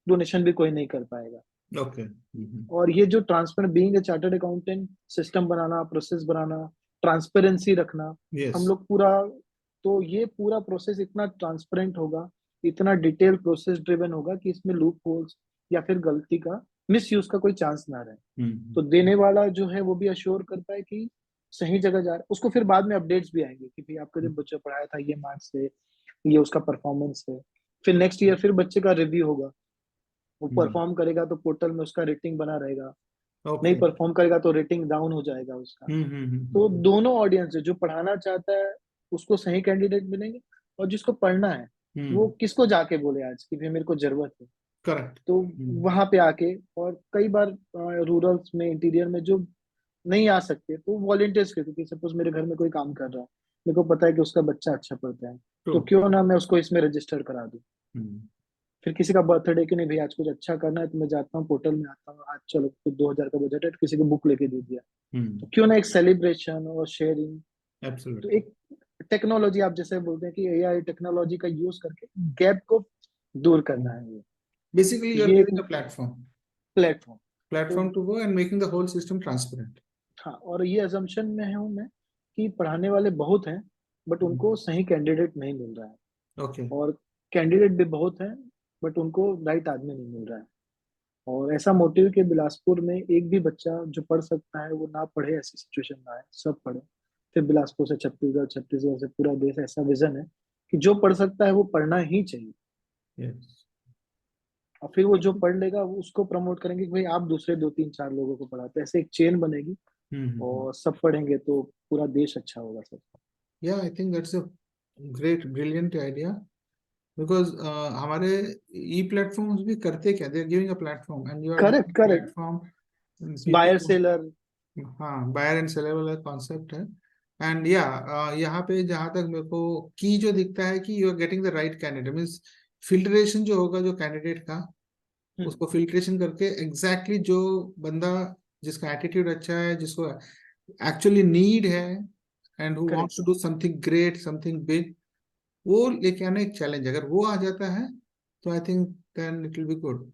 डोनेशन भी कोई नहीं कर पाएगा। ओके। हम्म। और ये जो transparent, being a chartered accountant, system banana, process banana, transparency रखना, यस। हम लोग पूरा, तो ये पूरा प्रोसेस इतना ट्रांसपेरेंट होगा, इतना डिटेल प्रोसेस ड्रिवन होगा कि इसमें लूप होल्स या फिर गलती का, मिस यूज का कोई चांस ना रहे। तो हम्म। देने वाला जो है वो भी अश्योर कर पाए कि सही जगह जा रहा है। उसको फिर बाद में अपडेट्स भी आएंगे कि भाई आपका जब बच्चा पढ़ाया था ये मार्क्स है, ये उसका परफॉर्मेंस है। फिर नेक्स्ट ईयर फिर बच्चे का रिव्यू होगा, वो हम्म। परफॉर्म करेगा तो पोर्टल में उसका रेटिंग बना रहेगा, नहीं ओके। परफॉर्म करेगा तो रेटिंग डाउन हो जाएगा उसका। हम्म। तो दोनों ऑडियंस है, जो पढ़ाना चाहता है उसको सही कैंडिडेट मिलेंगे, और जिसको पढ़ना है वो हम्म। किसको जाके बोले आज कि भाई मेरे को जरूरत है। करेक्ट। तो हम्म। वहां पे आके, और कई बार रूरल्स में, इंटीरियर में जो नहीं आ सकते, तो वॉलेंटियर्स के, क्योंकि सपोज मेरे घर में कोई काम कर रहा है, मेरे को पता है कि उसका बच्चा अच्छा पढ़ता है, ट्रू। तो क्यों ना मैं उसको इसमें रजिस्टर करा दूं। हम्म। फिर किसी का बर्थडे कि नहीं भाई आज कुछ अच्छा करना है, तो मैं जाता हूँ पोर्टल में, आता हूँ आज चलो कुछ 2,000 का बजट है, तो किसी को बुक लेके दे दिया। तो क्यों ना एक सेलिब्रेशन और शेयरिंग। तो एब्सोल्युटली। एक टेक्नोलॉजी, आप जैसे बोलते हैं कि एआई टेक्नोलॉजी का यूज करके गैप को दूर करना है ये। बेसिकली तो यू आर ये एक गिविंग अ प्लेटफॉर्म, प्लेटफॉर्म। तो platform to go and making the whole system transparent. हाँ, और ये अजम्पशन में हूँ मैं कि पढ़ाने वाले बहुत हैं, बट उनको सही कैंडिडेट नहीं मिल रहा है। ओके। और कैंडिडेट भी बहुत हैं, बट उनको राइट आदमी नहीं मिल रहा है। और ऐसा मोटिव कि बिलासपुर में एक भी बच्चा जो पढ़ सकता है वो ना पढ़े, ऐसी सिचुएशन ना आए, सब पढ़े। फिर बिलासपुर से छत्तीसगढ़, छत्तीसगढ़ से पूरा देश, ऐसा विजन है कि जो पढ़ सकता है वो पढ़ना ही चाहिए। यस। और फिर वो जो पढ़ लेगा वो उसको प्रमोट करेंगे कि भाई आप दूसरे 2 3 4 लोगों को पढ़ाते, ऐसे एक चेन बनेगी। हम्म। और सब पढ़ेंगे तो पूरा देश अच्छा होगा सब। Yeah I think that's a great brilliant idea, because हमारे ई प्लेटफॉर्म्स भी करते क्या, they are giving a platform and you are correct, giving correct. Platform buyer people. Seller. हाँ, बायर एंड सेलर वाला कॉन्सेप्ट है। एंड या यहाँ पे जहाँ तक मेरे को की जो दिखता है कि you are getting the right candidate, means filtration जो होगा जो कैंडिडेट का, हम्म। उसको फिल्ट्रेशन करके एग्जैक्टली जो बंदा जिसका एटीट्यूड अच्छा है, जिसको एक्चुअली नीड है and who wants correct. To do something great something big, वो लेके आना एक चैलेंज। अगर वो आ जाता है तो I think then it will be good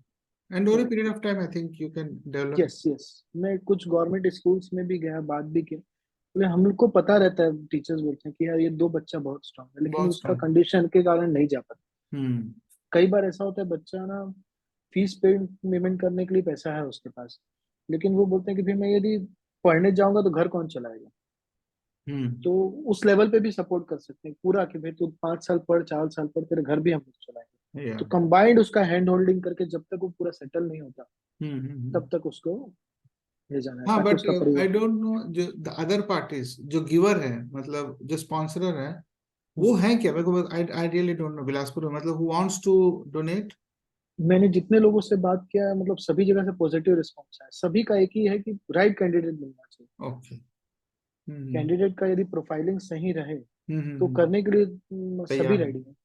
and over a correct. Period of time I think you can develop. Yes, yes. मैं कुछ गवर्नमेंट स्कूल्स में भी गया, बात भी की, तो हम लोग को पता रहता है, टीचर्स बोलते हैं कि यार ये 2 बच्चा बहुत स्ट्रांग है, लेकिन बहुत उसका स्ट्रांग। कंडीशन के कारण नहीं जा पाता। हम्म। कई बार ऐसा होता है बच्चा ना, फीस पेमेंट करने के लिए पैसा है उसके पास, लेकिन वो बोलते हैं कि फिर मैं यदि पढ़ने जाऊंगा तो घर कौन चलाएगा। हम्म। तो उस लेवल पे भी सपोर्ट कर सकते हैं पूरा, कि भाई तू 5 साल पढ़, 4 साल पढ़, तेरे घर भी हम लोग चलाएंगे। या। तो कंबाइंड उसका हैंड होल्डिंग करके जब तक वो पूरा सेटल नहीं होता, हम्म। तब तक उसको ले जाना है, हाँ, ताकि बट उसका आई परिवार। डोंट नो जो द अदर पार्टीज जो गिवर है, मतलब जो स्पॉन्सरर है, वो हम्म। है क्या? मेरे को I really don't know Bilaspur में, मतलब हु वांट्स टू डोनेट। मैंने जितने लोगों से बात किया है, मतलब सभी जगह से पॉजिटिव रिस्पॉन्स है, सभी का एक ही है कि राइट कैंडिडेट मिलना चाहिए। ओके। हम्म। कैंडिडेट का यदि प्रोफाइलिंग सही रहे तो हम्म। करने के लिए सभी तैयार है। रेडी हैं।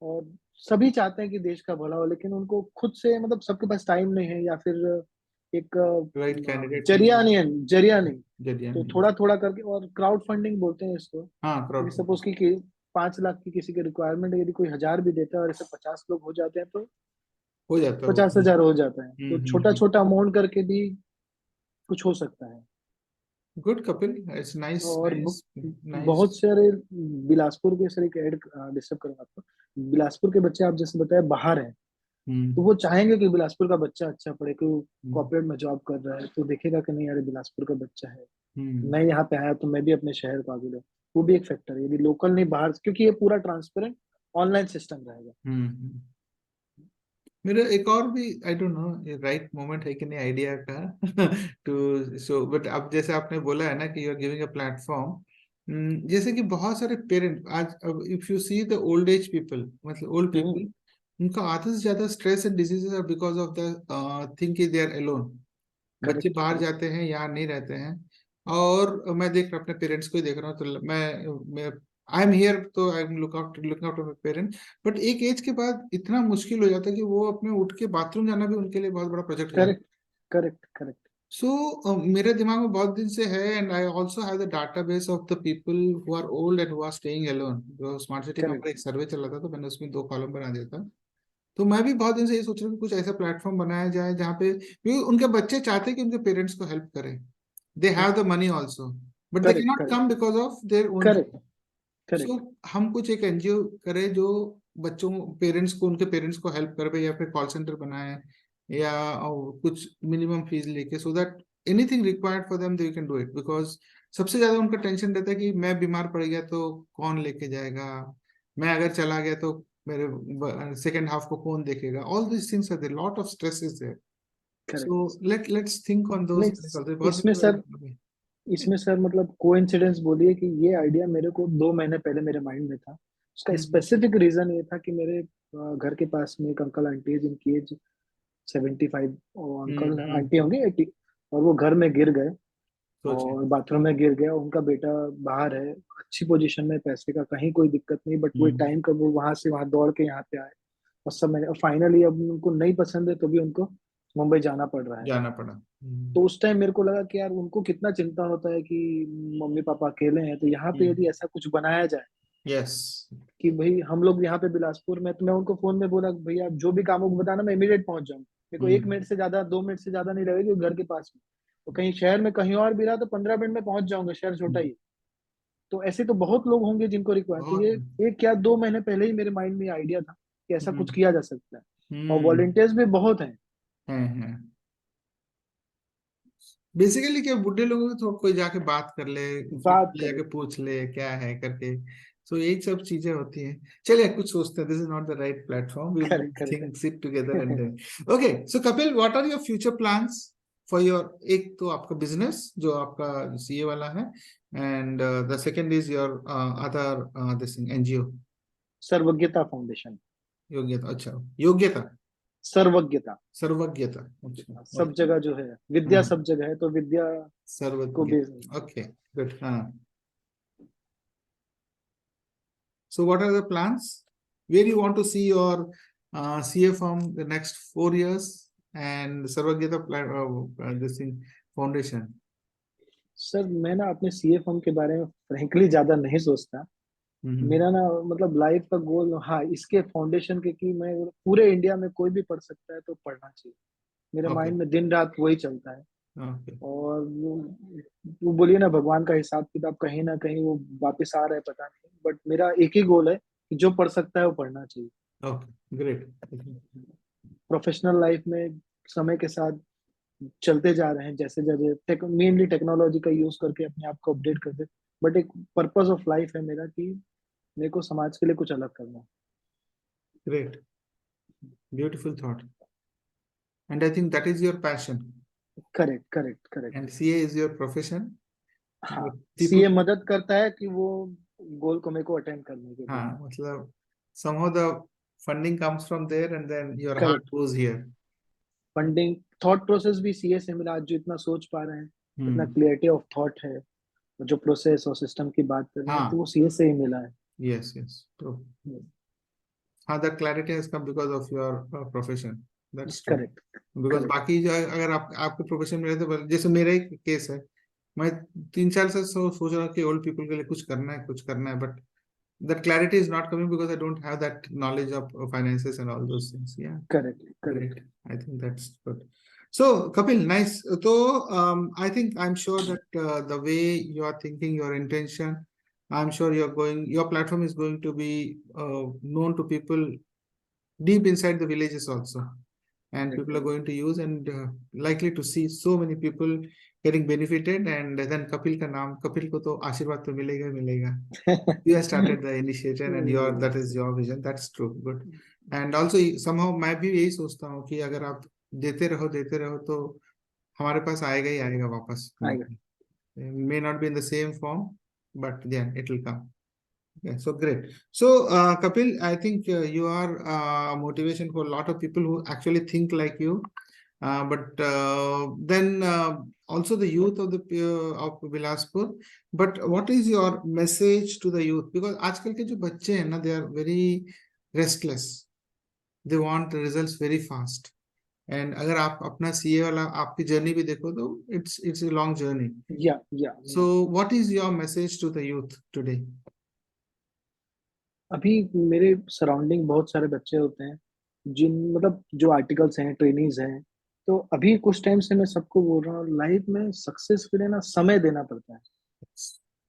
और सभी चाहते हैं कि देश का भला हो, लेकिन उनको खुद से, मतलब सबके पास टाइम नहीं है, या फिर एक राइट कैंडिडेट नहीं जरिया है। नहीं है, जरिया नहीं। जरिया तो नहीं। थोड़ा थोड़ा करके, और क्राउड फंडिंग बोलते हैं इसको। हाँ, यदि क्राउड सपोज फंडिंग। कि 5 लाख की किसी की रिक्वायरमेंट है, यदि कोई 1,000 भी देता है और ऐसे 50 लोग हो जाते हैं, तो हो जाता है वो। 50,000 हो जाता है। तो छोटा हम्म। छोटा अमाउंट करके भी कुछ हो सकता है। गुड कपिल, इट्स नाइस और नाइस नाइस। बहुत सारे बिलासपुर के, सर एक ऐड डिस्टर्ब करूंगा आपको, बिलासपुर के बच्चे आप जैसे बताया बाहर हैं, तो हम्म। वो चाहेंगे कि बिलासपुर का बच्चा अच्छा पढ़े, कि वो हम्म। कॉर्पोरेट में जॉब कर रहा है, तो देखेगा कि नहीं यार बिलासपुर का बच्चा है, हम्म। मैं यहाँ पे आया तो मैं भी अपने शहर को आगे ले। वो भी एक फैक्टर है, यदि लोकल नहीं बाहर, क्योंकि ये पूरा ट्रांसपेरेंट ऑनलाइन सिस्टम रहेगा। हम्म। मेरा एक और भी, आई डोंट नो ये राइट मोमेंट है कि नहीं आइडिया का टू सो, बट अब जैसे आपने बोला है ना कि you are giving a platform, जैसे कि बहुत सारे पेरेंट आज, अब if you see the old age people, मतलब ओल्ड हम्म। पीपल, उनका आधे से ज्यादा stress and diseases are because of the think they are alone. बच्चे करेक्ट, बाहर करेक्ट। जाते हैं, यहाँ नहीं रहते हैं। और मैं देख रहा अपने पेरेंट्स को ही देख रहा हूँ, तो मैं आई एम हियर, तो I am looking out my parents. But एक एज के बाद इतना मुश्किल हो जाता है कि वो अपने उठ के बाथरूम जाना भी उनके लिए बहुत बड़ा प्रोजेक्ट हो जाता है। Correct, correct, correct. सो मेरे दिमाग में बहुत दिन से है, and I also have the database of the people who are old and who are staying alone. जो स्मार्ट सिटी का करेक्ट, हमारा एक सर्वे चल रहा था, तो मैंने उसमें 2 कॉलम बना दिया था। तो मैं भी बहुत दिन से ये सोच रहा हूँ कि कुछ ऐसा प्लेटफॉर्म बनाया जाए जहाँ पे, क्योंकि उनके बच्चे चाहते हैं कि उनके पेरेंट्स को हेल्प करें, they have the money also, but they can correct, not correct, come because of their own. Correct, so correct. हम कुछ एक एनजीओ करें जो बच्चों, पेरेंट्स को, उनके पेरेंट्स को हेल्प कर पाए, या फिर कॉल सेंटर बनाए, या कुछ मिनिमम फीस लेके, so that anything required for them they can do it. Because सबसे ज्यादा उनका टेंशन रहता है कि मैं बीमार पड़ गया तो कौन लेके जाएगा, मैं अगर चला गया तो मेरे सेकेंड हाफ को कौन देखेगा, all this things are there, lot of stress is there. So correct. Let's think on those नहीं, थिंग्स ऑल्सो, बहुत दिन इसमें से सर, मेरा। इसमें सर मतलब कोइंसिडेंस बोलिए कि ये आइडिया मेरे को 2 महीने पहले मेरे माइंड में था। उसका हम्म। स्पेसिफिक रीजन ये था कि मेरे घर के पास में एक अंकल आंटी है जिनकी एज 75, और अंकल हम्म। आंटी होंगे 80, और वो घर में गिर गए। सोचिए। और बाथरूम में गिर गया, उनका बेटा बाहर है, अच्छी पोजीशन में, पैसे का कहीं कोई दिक्कत नहीं, बट वो टाइम का वो वहां से वहां दौड़ के यहाँ पे आए, और सब मैंने फाइनली, अब उनको नहीं पसंद है तो भी उनको मुंबई जाना पड़ रहा है। जाना पड़ा। तो उस टाइम मेरे को लगा कि यार उनको कितना चिंता होता है कि मम्मी पापा अकेले हैं, तो यहाँ पे यदि ऐसा कुछ बनाया जाए यस। कि भाई हम लोग यहाँ पे बिलासपुर में, तो मैं उनको फोन में बोला भैया आप जो भी काम हो बताना, मैं इमीडिएट पहुंच जाऊँ, मेरे को 1 मिनट से ज्यादा, 2 मिनट से ज्यादा नहीं लगेगी, घर के पास में। तो कहीं शहर में कहीं और भी रहा तो 15 मिनट में पहुंच जाऊंगा, शहर छोटा ही है। तो ऐसे तो बहुत लोग होंगे जिनको रिक्वायर, तो बहुत। ये 1 या 2 महीने पहले ही मेरे माइंड में आइडिया था कि ऐसा कुछ हम्म किया जा सकता है। और हम्म वॉलंटियर्स भी बहुत हैं। है। बेसिकली क्या, बुढ़े लोगों को थोड़ा कोई जाके बात कर ले, फिर बात कोई करें। जाके पूछ ले क्या है करके। सो यही सब चीजें होती हैं। चलिए कुछ सोचते हैं, this is not the right platform, we will करें करें। Think, sit together and then. Okay, so Kapil, what are your future plans for your, एक तो आपका बिजनेस जो आपका सीए वाला है, and the second is your other this NGO. Sarvagyata foundation. Yogyata, अच्छा, योग्यता, सर्वज्ञता। सर्वज्ञता, अच्छा, सब ओके। जगह जो है, विद्या हाँ, सब जगह है, तो विद्या को भी। सर्वज्ञता, ओके, गुड, हाँ। So what are the plans? Where you want to see your CA firm the next 4 years and Sarvagita this thing foundation? Sir मैं ना अपने सीए फर्म के बारे में फ्रेंकली ज्यादा नहीं सोचता। Mm-hmm. मेरा ना मतलब लाइफ का गोल, हाँ, इसके फाउंडेशन के कि मैं पूरे इंडिया में कोई भी पढ़ सकता है तो पढ़ना चाहिए, मेरे Okay. माइंड में दिन रात वही चलता है। Okay. और वो बोलिए ना, भगवान का हिसाब किताब कहीं ना कहीं वो वापस आ रहा है पता नहीं, बट मेरा एक ही गोल है कि जो पढ़ सकता है वो पढ़ना चाहिए। Okay. Great. प्रोफेशनल लाइफ में समय के साथ चलते जा रहे हैं, जैसे जैसे मेनली टेक्नोलॉजी का यूज करके अपने आप को अपडेट करते, बट एक पर्पस ऑफ लाइफ है मेरा कि मेरे को समाज के लिए कुछ अलग करना। Great. Beautiful thought. And I think that is your passion. Correct correct correct. And CA is your profession. हाँ, But सीए people, मदद करता है कि वो गोल को मेरे को अटेंड करने के लिए। हाँ, मतलब somehow the funding comes from there and then your heart correct. goes here. Funding, thought process भी सीए से मिला, आज जो इतना सोच पा रहे हैं, इतना Hmm. क्लियरिटी ऑफ थॉट है, जो प्रोसेस और सिस्टम की बात कर रहे हैं, तो हाँ, वो सीए से ही मिला है। yes, yes. True. हाँ, that clarity has come because of your profession. That's true. Correct Because correct. बाकी जो है, अगर आप आपके प्रोफेशन में रहते तो जैसे मेरा ही केस है, मैं 3 साल से सोच रहा हूँ कि ओल्ड पीपल के लिए कुछ करना है, कुछ करना है, but that clarity is not coming because I don't have that knowledge of finances and all those things. Yeah, correct great. Correct. I think that's good. So Kapil, nice. So I think I'm sure that the way you are thinking, your intention, I'm sure your platform is going to be known to people deep inside the villages also, and people are going to use and likely to see so many people getting benefited, and then Kapil ka naam, Kapil ko to आशीर्वाद तो मिलेगा ही मिलेगा. You have started the initiative and that is your vision. That's true. Good. And also somehow मैं भी यही सोचता हूँ कि अगर आप देते रहो तो हमारे पास आएगा ही आएगा वापस. आएगा। May not be in the same form, but then it will come. Yeah, so great. So, Kapil, I think you are motivation for a lot of people who actually think like you. But then also the youth of the of Bilaspur. But what is your message to the youth? Because आजकल के जो बच्चे हैं ना, they are very restless. They want results very fast. And अगर आप अपना CA वाला आपकी जर्नी भी देखो तो it's a long journey. या So, what is your message to the youth today? अभी मेरे सराउंडिंग बहुत सारे बच्चे होते हैं, जिन मतलब जो आर्टिकल्स हैं, ट्रेनीज हैं, तो अभी कुछ टाइम से मैं सबको बोल रहा हूँ, लाइफ में सक्सेस के लिए ना समय देना पड़ता है,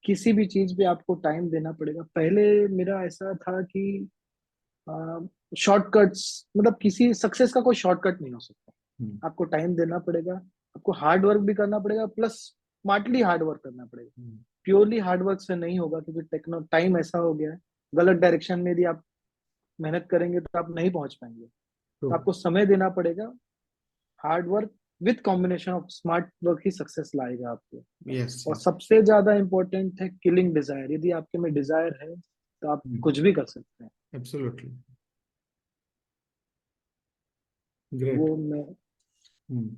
किसी भी चीज पे आपको टाइम देना पड़ेगा। पहले मेरा ऐसा था कि शॉर्टकट्स, मतलब किसी सक्सेस का कोई शॉर्टकट नहीं हो सकता, आपको टाइम देना पड़ेगा, आपको हार्ड वर्क भी करना पड़ेगा, प्लस स्मार्टली हार्ड वर्क करना पड़ेगा। प्योरली हार्ड वर्क से नहीं होगा, क्योंकि टेक्नो टाइम ऐसा हो गया है, गलत डायरेक्शन में यदि आप मेहनत करेंगे तो आप नहीं पहुंच पाएंगे। तो True. आपको समय देना पड़ेगा, hard work with combination of smart work he success लाएगा आपको। Yes, और yes. सबसे ज्यादा इंपॉर्टेंट है किलिंग डिजायर, यदि आपके में डिजायर है तो आप कुछ भी कर सकते हैं। Absolutely. Great. वो मैं Hmm.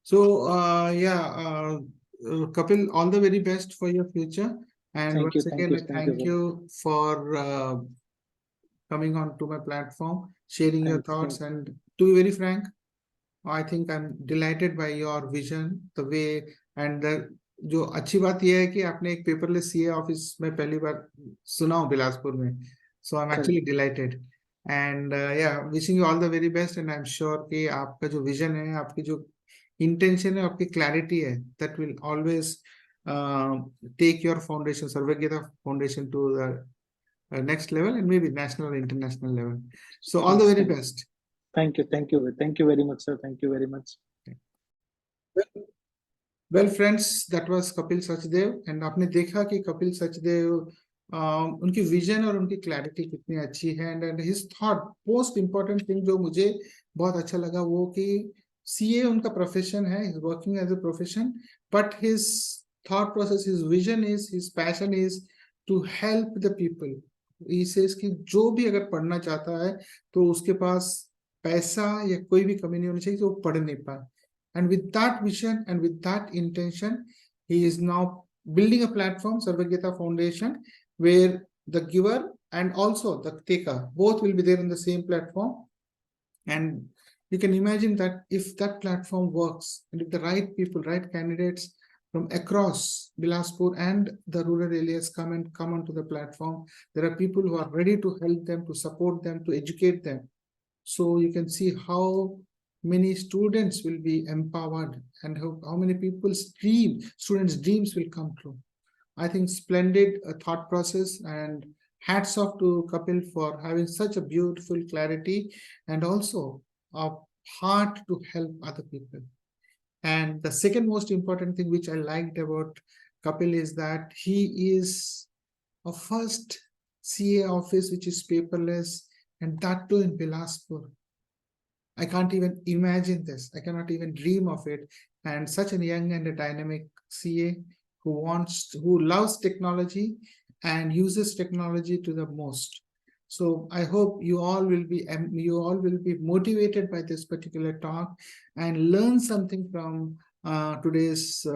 So, yeah, Kapil, all the very best for your future. And Thank you, once thank again, you, I thank you, thank sir. you for coming on to my platform, sharing your thoughts. Thank And to be very frank, I think I'm delighted by your vision, the way and the जो अच्छी बात यह है कि आपने एक paperless CA office में पहली बार सुना हूँ बिलासपुर में, so I am actually delighted and या wishing you all the very best and I am sure कि आपका जो विजन है, आपकी जो इंटेंशन है, आपकी क्लैरिटी है, that will always take your foundation, Sarvagita Foundation, to the next level and maybe national or international level. So all the Yes, very best. thank you very much, sir. Thank you very much. Well, friends, that was Kapil Sachdev, and आपने देखा कि कपिल सचदेव उनकी vision और उनकी clarity कितनी अच्छी है, and his thought, most important thing जो मुझे बहुत अच्छा लगा वो कि सीए उनका प्रोफेशन है, is working as a profession, but his thought process, his vision is, his passion is to help the people. He says कि जो भी अगर पढ़ना चाहता है तो उसके पास पैसा या कोई भी कमी नहीं होनी चाहिए, तो वो पढ़ नहीं पाए. And with that vision and with that intention, he is now building a platform, Sarvagita Foundation, where the giver and also the taker both will be there in the same platform. And you can imagine that if that platform works and if the right people, right candidates from across Bilaspur and the rural areas come onto the platform, there are people who are ready to help them, to support them, to educate them. So you can see how many students will be empowered and how many people's students' dreams will come true. I think splendid thought process, and hats off to Kapil for having such a beautiful clarity and also a heart to help other people. And the second most important thing which I liked about Kapil is that he is a first CA office which is paperless, and that too in Bilaspur. I can't even imagine this. I cannot even dream of it. And such a young and a dynamic CA who loves technology and uses technology to the most. So I hope you all will be motivated by this particular talk and learn something from today's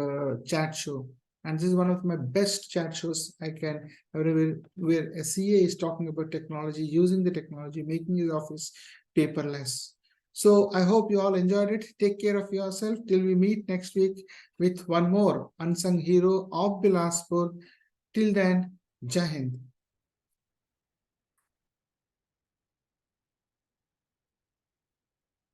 chat show. And this is one of my best chat shows I can where a CA is talking about technology, using the technology, making his office paperless. So I hope you all enjoyed it. Take care of yourself till we meet next week with one more unsung hero of Bilaspur. Till then, Jai Hind.